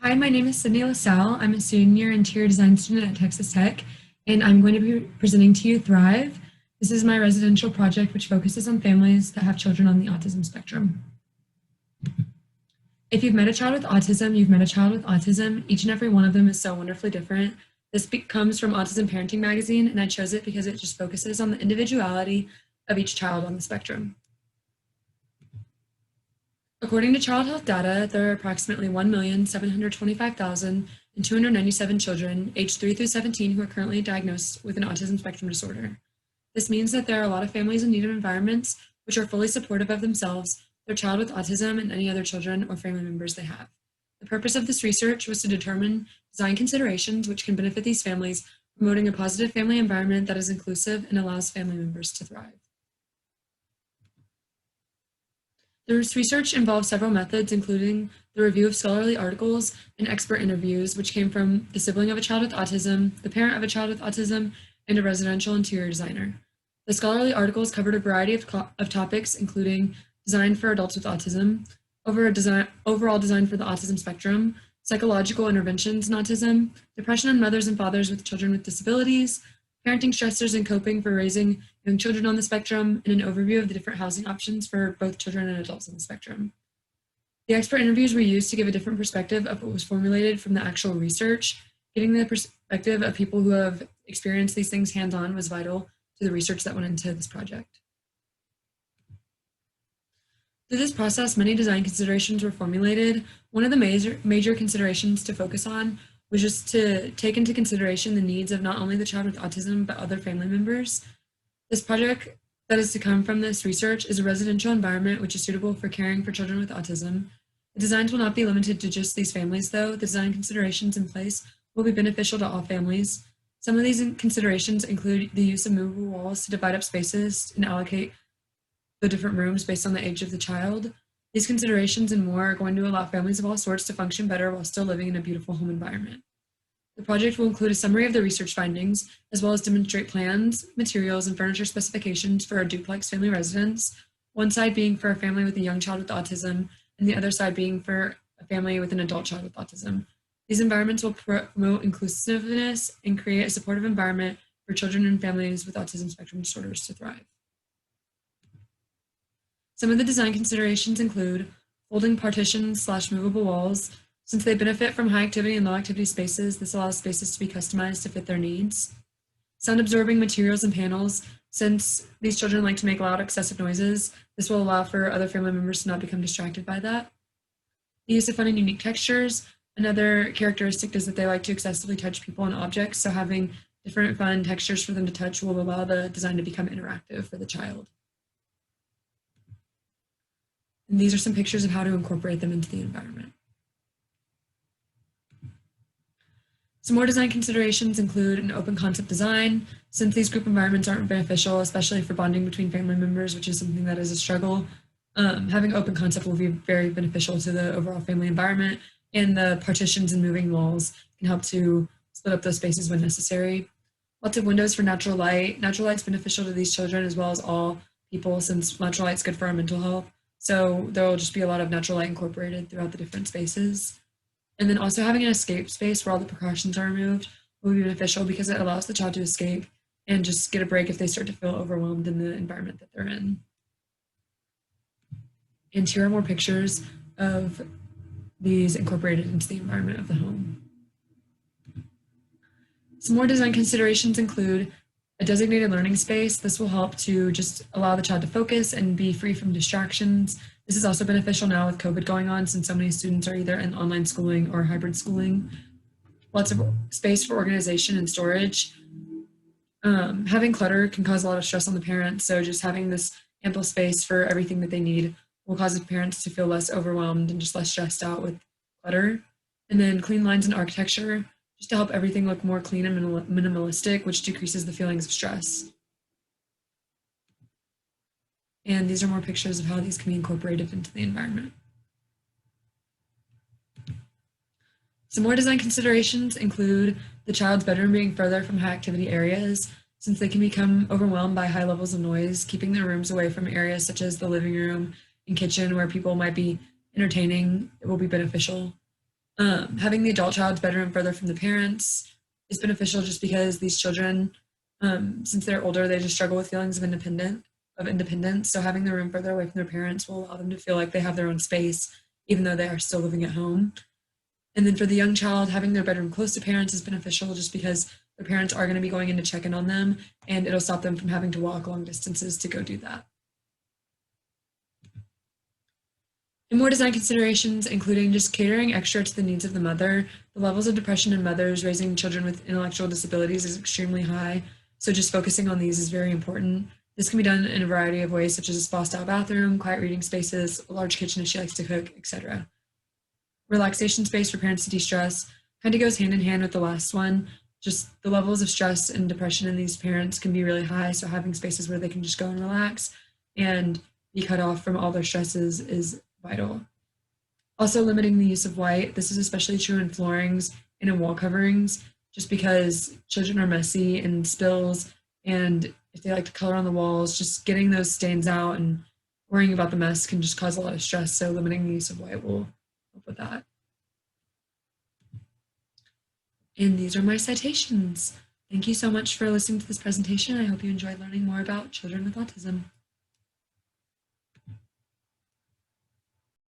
Hi, my name is Sydney LaSelle. I'm a senior interior design student at Texas Tech, and I'm going to be presenting to you Thrive. This is my residential project, which focuses on families that have children on the autism spectrum. If you've met a child with autism, you've met a child with autism. Each and every one of them is so wonderfully different. This comes from Autism Parenting Magazine, and I chose it because it just focuses on the individuality of each child on the spectrum. According to child health data, there are approximately 1,725,297 children aged 3 through 17 who are currently diagnosed with an autism spectrum disorder. This means that there are a lot of families in need of environments which are fully supportive of themselves, their child with autism, and any other children or family members they have. The purpose of this research was to determine design considerations which can benefit these families, promoting a positive family environment that is inclusive and allows family members to thrive. This research involved several methods, including the review of scholarly articles and expert interviews, which came from the sibling of a child with autism, the parent of a child with autism, and a residential interior designer. The scholarly articles covered a variety of topics, including design for adults with autism, overall design for the autism spectrum, psychological interventions in autism, depression in mothers and fathers with children with disabilities, parenting stressors and coping for raising young children on the spectrum, and an overview of the different housing options for both children and adults on the spectrum. The expert interviews were used to give a different perspective of what was formulated from the actual research. Getting the perspective of people who have experienced these things hands-on was vital to the research that went into this project. Through this process, many design considerations were formulated. One of the major considerations to focus on was just to take into consideration the needs of not only the child with autism, but other family members. This project that is to come from this research is a residential environment which is suitable for caring for children with autism. The designs will not be limited to just these families, though. The design considerations in place will be beneficial to all families. Some of these considerations include the use of movable walls to divide up spaces and allocate the different rooms based on the age of the child. These considerations and more are going to allow families of all sorts to function better while still living in a beautiful home environment. The project will include a summary of the research findings, as well as demonstrate plans, materials, and furniture specifications for a duplex family residence, one side being for a family with a young child with autism, and the other side being for a family with an adult child with autism. These environments will promote inclusiveness and create a supportive environment for children and families with autism spectrum disorders to thrive. Some of the design considerations include folding partitions / movable walls. Since they benefit from high activity and low activity spaces, this allows spaces to be customized to fit their needs. Sound absorbing materials and panels. Since these children like to make loud, excessive noises, this will allow for other family members to not become distracted by that. The use of fun and unique textures. Another characteristic is that they like to excessively touch people and objects, so having different fun textures for them to touch will allow the design to become interactive for the child. And these are some pictures of how to incorporate them into the environment. Some more design considerations include an open concept design. Since these group environments aren't beneficial, especially for bonding between family members, which is something that is a struggle, having open concept will be very beneficial to the overall family environment, and the partitions and moving walls can help to split up those spaces when necessary. Lots of windows for natural light. Natural light's beneficial to these children as well as all people, since natural light's good for our mental health. So there will just be a lot of natural light incorporated throughout the different spaces. And then also having an escape space where all the precautions are removed will be beneficial because it allows the child to escape and just get a break if they start to feel overwhelmed in the environment that they're in. And here are more pictures of these incorporated into the environment of the home. Some more design considerations include a designated learning space. This will help to just allow the child to focus and be free from distractions. This is also beneficial now with COVID going on, since so many students are either in online schooling or hybrid schooling. Lots of space for organization and storage. Having clutter can cause a lot of stress on the parents, so just having this ample space for everything that they need will cause the parents to feel less overwhelmed and just less stressed out with clutter. And then clean lines and architecture, just to help everything look more clean and minimalistic, which decreases the feelings of stress. And these are more pictures of how these can be incorporated into the environment. Some more design considerations include the child's bedroom being further from high activity areas, since they can become overwhelmed by high levels of noise. Keeping their rooms away from areas such as the living room and kitchen where people might be entertaining will be beneficial. Having the adult child's bedroom further from the parents is beneficial just because these children, since they're older, they just struggle with feelings of independence. So having the room further away from their parents will allow them to feel like they have their own space, even though they are still living at home. And then for the young child, having their bedroom close to parents is beneficial just because their parents are going to be going in to check in on them, and it'll stop them from having to walk long distances to go do that. And more design considerations, including just catering extra to the needs of the mother. The levels of depression in mothers raising children with intellectual disabilities is extremely high. So just focusing on these is very important. This can be done in a variety of ways, such as a spa-style bathroom, quiet reading spaces, a large kitchen if she likes to cook, etc. Relaxation space for parents to de-stress kind of goes hand in hand with the last one. Just the levels of stress and depression in these parents can be really high. So having spaces where they can just go and relax and be cut off from all their stresses is vital. Also limiting the use of white. This is especially true in floorings and in wall coverings, just because children are messy and spills, and if they like to color on the walls, just getting those stains out and worrying about the mess can just cause a lot of stress. So limiting the use of white will help with that. And these are my citations. Thank you so much for listening to this presentation. I hope you enjoyed learning more about children with autism.